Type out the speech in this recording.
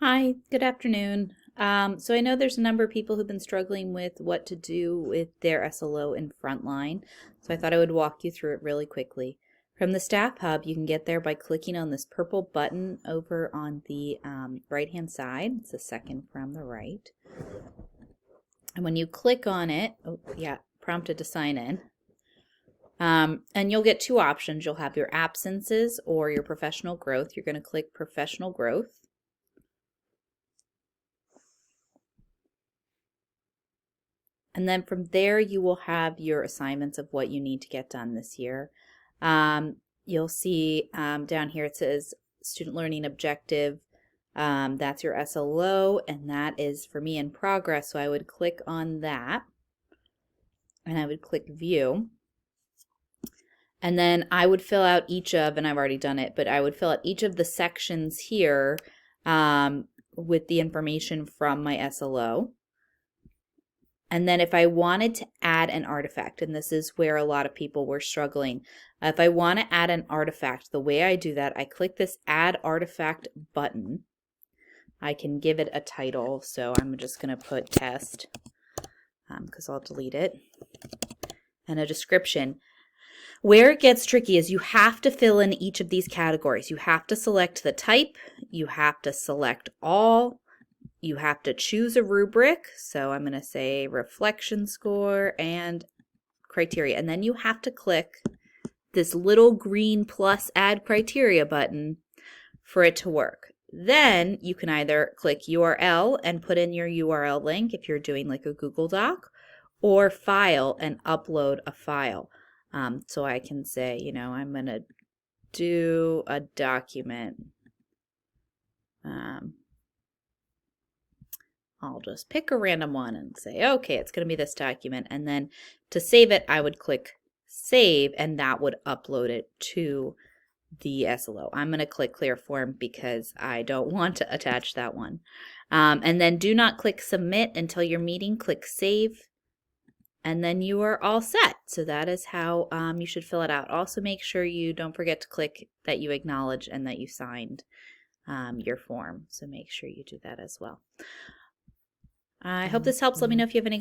Hi, good afternoon. So I know there's a number of people who've been struggling with what to do with their SLO in Frontline. So I thought I would walk you through it really quickly. From the Staff Hub, you can get there by clicking on this purple button over on the right-hand side. It's the second from the right. And when you click on it, oh yeah, prompted to sign in. And you'll get two options. You'll have your absences or your professional growth. You're going to click professional growth. And then from there, you will have your assignments of what you need to get done this year. You'll see down here it says Student Learning Objective. That's your SLO, and that is for me in progress. So I would click on that, and I would click View. And then I would fill out each of, and I've already done it, but I would fill out each of the sections here with the information from my SLO. And then if I wanted to add an artifact, and this is where a lot of people were struggling, if I want to add an artifact, the way I do that, I click this Add Artifact button. I can give it a title, so I'm just going to put Test, because I'll delete it, and a description. Where it gets tricky is you have to fill in each of these categories. You have to select the type, you have to select all, you have to choose a rubric, so I'm going to say reflection score and criteria, and then you have to click this little green plus add criteria button for it to work. Then you can either click URL and put in your URL link if you're doing like a Google Doc, or file and upload a file. So I can say, you know, I'm going to do a document. I'll just pick a random one and say, okay, it's going to be this document. And then to save it, I would click Save, and that would upload it to the SLO. I'm going to click Clear Form because I don't want to attach that one. And then do not click Submit until your meeting. Click Save, and then you are all set. So that is how you should fill it out. Also make sure you don't forget to click that you acknowledge and that you signed your form. So make sure you do that as well. I hope this helps. Let me know if you have any